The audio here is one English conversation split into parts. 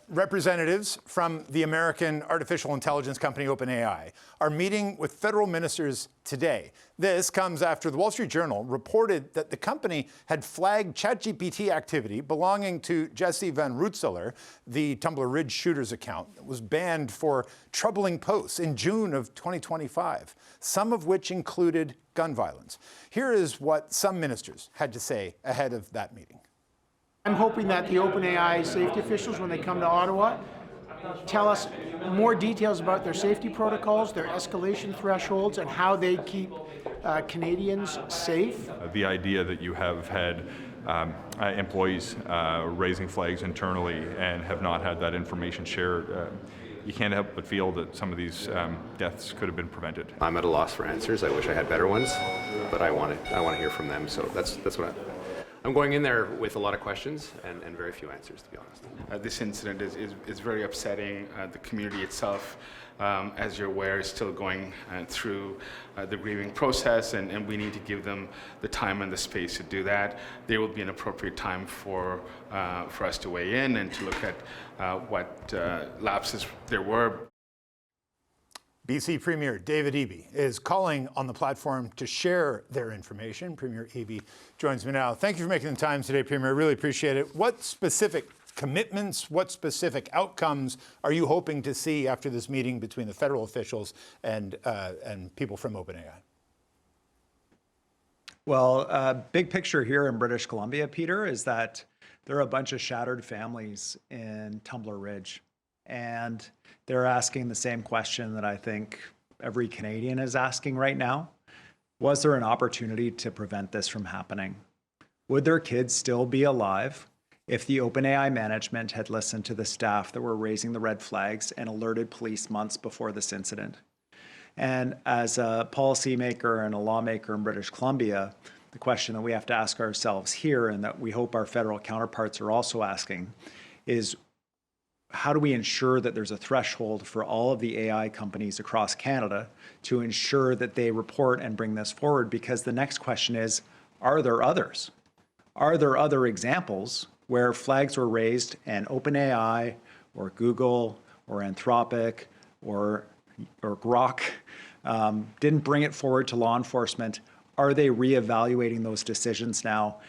representatives from the American artificial intelligence company OpenAI are meeting with federal ministers today. This comes after the Wall Street Journal reported that the company had flagged ChatGPT activity belonging to Jesse Van Rutzeler, the Tumbler Ridge shooter's account that was banned for troubling posts in June of 2025, some of which included gun violence. Here is what some ministers had to say ahead of that meeting. I'm hoping that the OpenAI safety officials, when they come to Ottawa, tell us more details about their safety protocols, their escalation thresholds, and how they keep Canadians safe. The idea that you have had employees raising flags internally and have not had that information shared, you can't help but feel that some of these deaths could have been prevented. I'm at a loss for answers. I wish I had better ones, but I want to hear from them. So that's what I'm going in there with a lot of questions and very few answers, to be honest. This incident is very upsetting. The community itself, as you're aware, is still going through the grieving process, and we need to give them the time and the space to do that. There will be an appropriate time for us to weigh in and to look at what lapses there were. BC Premier David Eby is calling on the platform to share their information. Premier Eby joins me now. Thank you for making the time today, Premier. I really appreciate it. What specific commitments, what specific outcomes are you hoping to see after this meeting between the federal officials and people from OpenAI? Well, big picture here in British Columbia, Peter, is that there are a bunch of shattered families in Tumbler Ridge. And they're asking the same question that I think every Canadian is asking right now. Was there an opportunity to prevent this from happening? Would their kids still be alive if the OpenAI management had listened to the staff that were raising the red flags and alerted police months before this incident? And as a policymaker and a lawmaker in British Columbia, the question that we have to ask ourselves here, and that we hope our federal counterparts are also asking, is how do we ensure that there's a threshold for all of the AI companies across Canada to ensure that they report and bring this forward? Because the next question is, are there others? Are there other examples where flags were raised and OpenAI or Google or Anthropic or Grok didn't bring it forward to law enforcement? Are they reevaluating those decisions now?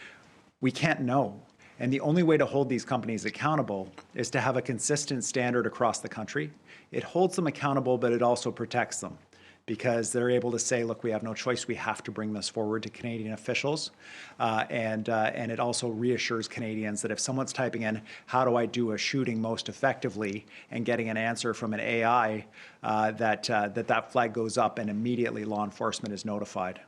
We can't know. And the only way to hold these companies accountable is to have a consistent standard across the country. It holds them accountable, but it also protects them because they're able to say, look, we have no choice. We have to bring this forward to Canadian officials. And it also reassures Canadians that if someone's typing in, how do I do a shooting most effectively, and getting an answer from an AI, that flag goes up and immediately law enforcement is notified.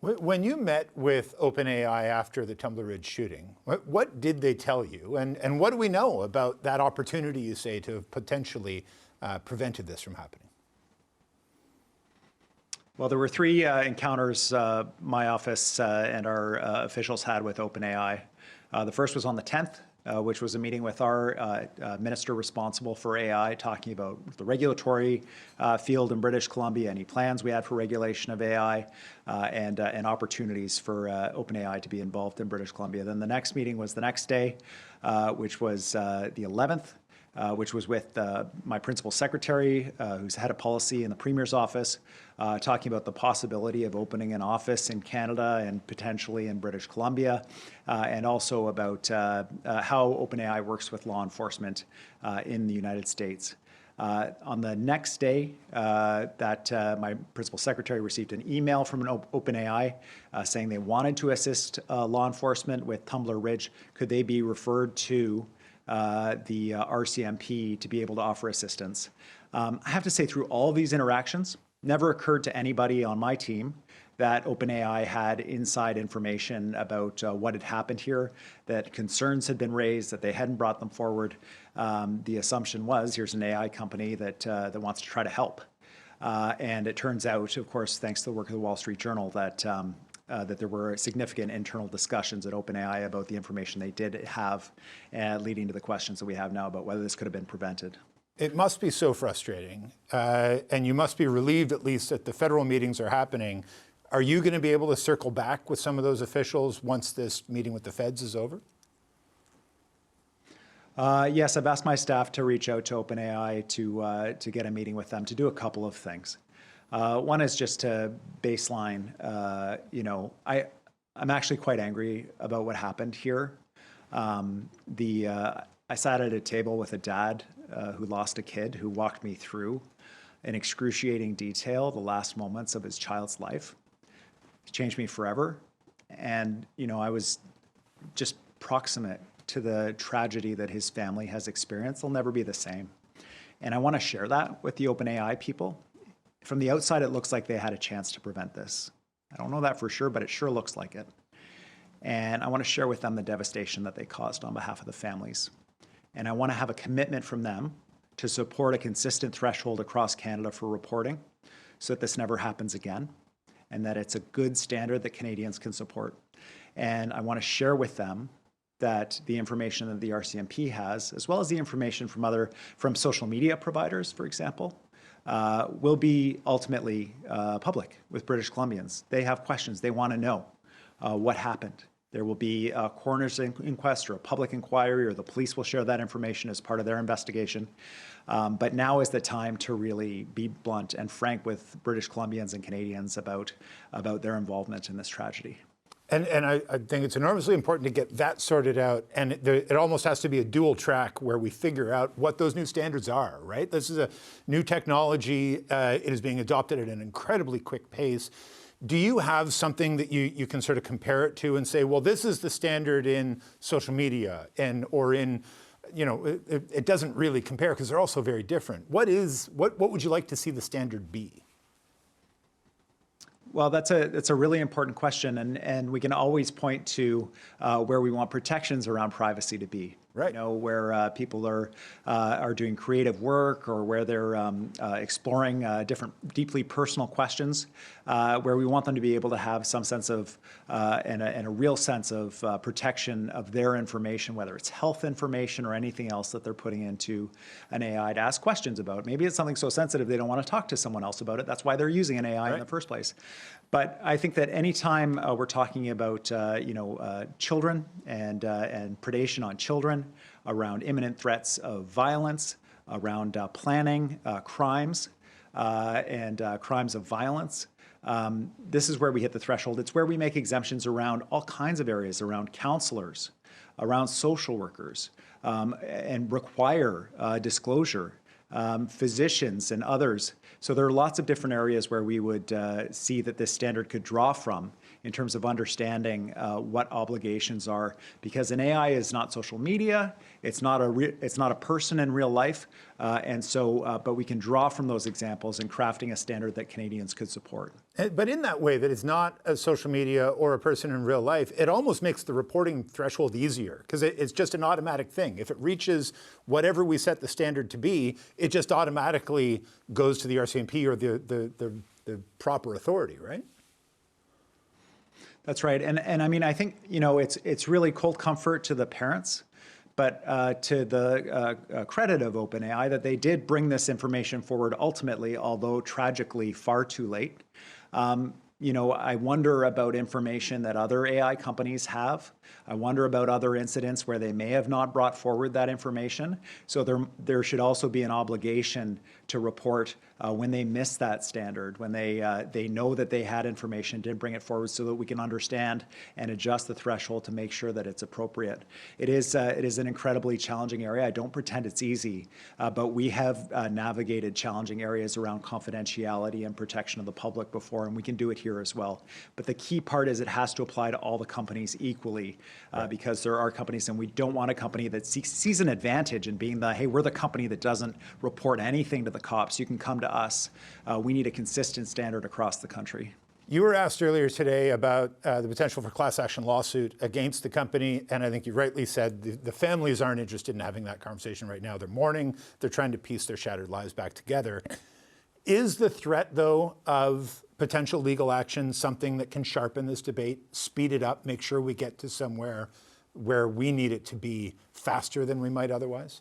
When you met with OpenAI after the Tumbler Ridge shooting, what did they tell you? And what do we know about that opportunity, you say, to have potentially prevented this from happening? Well, there were three encounters my office and our officials had with OpenAI. The first was on the 10th, which was a meeting with our minister responsible for AI, talking about the regulatory field in British Columbia, any plans we had for regulation of AI, and opportunities for OpenAI to be involved in British Columbia. Then the next meeting was the next day, which was the 11th, which was with my principal secretary, who's head of policy in the Premier's office, talking about the possibility of opening an office in Canada and potentially in British Columbia, and also about how OpenAI works with law enforcement in the United States. On the next day, my principal secretary received an email from OpenAI saying they wanted to assist law enforcement with Tumbler Ridge. Could they be referred to the RCMP to be able to offer assistance? I have to say, through all of these interactions, never occurred to anybody on my team that OpenAI had inside information about what had happened here, that concerns had been raised, that they hadn't brought them forward. The assumption was, here's an AI company that wants to try to help. And it turns out, of course, thanks to the work of the Wall Street Journal, that there were significant internal discussions at OpenAI about the information they did have, leading to the questions that we have now about whether this could have been prevented. It must be so frustrating, and you must be relieved, at least, that the federal meetings are happening. Are you going to be able to circle back with some of those officials once this meeting with the feds is over? Yes, I've asked my staff to reach out to OpenAI to get a meeting with them to do a couple of things. One is just to baseline. I'm actually quite angry about what happened here. I sat at a table with a dad who lost a kid, who walked me through in excruciating detail the last moments of his child's life. It changed me forever. And, I was just proximate to the tragedy that his family has experienced. They'll never be the same. And I want to share that with the OpenAI people. From the outside, it looks like they had a chance to prevent this. I don't know that for sure, but it sure looks like it. And I want to share with them the devastation that they caused on behalf of the families. And I want to have a commitment from them to support a consistent threshold across Canada for reporting so that this never happens again, and that it's a good standard that Canadians can support. And I want to share with them that the information that the RCMP has, as well as the information from social media providers, for example, will be ultimately public with British Columbians. They have questions. They want to know what happened. There will be a coroner's inquest or a public inquiry, or the police will share that information as part of their investigation. But now is the time to really be blunt and frank with British Columbians and Canadians about their involvement in this tragedy. And I think it's enormously important to get that sorted out. And it almost has to be a dual track where we figure out what those new standards are, right? This is a new technology. It is being adopted at an incredibly quick pace. Do you have something that you can sort of compare it to and say, well, this is the standard in social media or in, it doesn't really compare because they're all so very different. What would you like to see the standard be? Well, that's a really important question, and we can always point to where we want protections around privacy to be. Right. Where people are doing creative work, or where they're exploring different deeply personal questions, where we want them to be able to have some sense of and a real sense of protection of their information, whether it's health information or anything else that they're putting into an AI to ask questions about. Maybe it's something so sensitive they don't want to talk to someone else about it. That's why they're using an AI in the first place. But I think that anytime we're talking about children and predation on children, around imminent threats of violence, around planning crimes and crimes of violence, this is where we hit the threshold. It's where we make exemptions around all kinds of areas, around counselors, around social workers, and require disclosure, physicians and others. So there are lots of different areas where we would see that this standard could draw from in terms of understanding what obligations are, because an AI is not social media, it's not a person in real life, but we can draw from those examples in crafting a standard that Canadians could support. But in that way, that it's not a social media or a person in real life, it almost makes the reporting threshold easier, because it's just an automatic thing. If it reaches whatever we set the standard to be, it just automatically goes to the RCMP or the proper authority, right? That's right. And I mean, I think, it's really cold comfort to the parents, but to the credit of OpenAI that they did bring this information forward ultimately, although tragically far too late. I wonder about information that other AI companies have. I wonder about other incidents where they may have not brought forward that information. So there should also be an obligation to report when they miss that standard, when they know that they had information, didn't bring it forward, so that we can understand and adjust the threshold to make sure that it's appropriate. It is an incredibly challenging area. I don't pretend it's easy, but we have navigated challenging areas around confidentiality and protection of the public before, and we can do it here as well. But the key part is it has to apply to all the companies equally, because there are companies, and we don't want a company that sees an advantage in being hey, we're the company that doesn't report anything to the cops. You can come to us. We need a consistent standard across the country. You were asked earlier today about the potential for class action lawsuit against the company, and I think you rightly said the families aren't interested in having that conversation right now. They're mourning. They're trying to piece their shattered lives back together. Is the threat, though, of potential legal action something that can sharpen this debate, speed it up, make sure we get to somewhere where we need it to be faster than we might otherwise?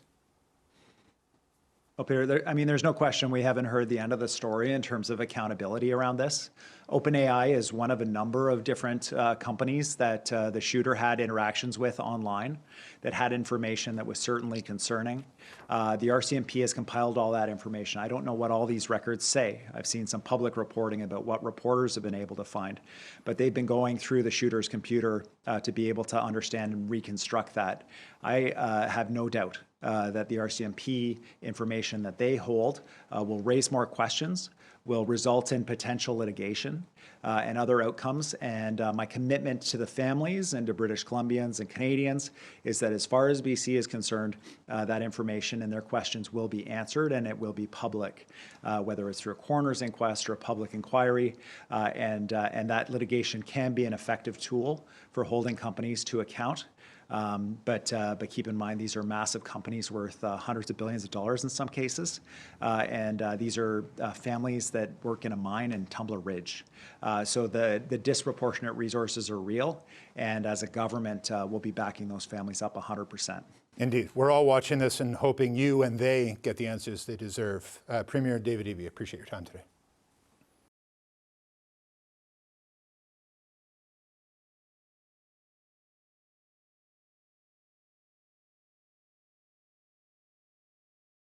Well, Peter, I mean, there's no question we haven't heard the end of the story in terms of accountability around this. OpenAI is one of a number of different companies that the shooter had interactions with online that had information that was certainly concerning. The RCMP has compiled all that information. I don't know what all these records say. I've seen some public reporting about what reporters have been able to find, but they've been going through the shooter's computer to be able to understand and reconstruct that. I have no doubt that the RCMP information that they hold will raise more questions, will result in potential litigation and other outcomes. And my commitment to the families and to British Columbians and Canadians is that as far as BC is concerned, that information and their questions will be answered and it will be public, whether it's through a coroner's inquest or a public inquiry. And that litigation can be an effective tool for holding companies to account. But keep in mind, these are massive companies worth hundreds of billions of dollars in some cases. And these are families that work in a mine in Tumbler Ridge. So the disproportionate resources are real. And as a government, we'll be backing those families up 100%. Indeed. We're all watching this and hoping you and they get the answers they deserve. Premier David Eby, appreciate your time today.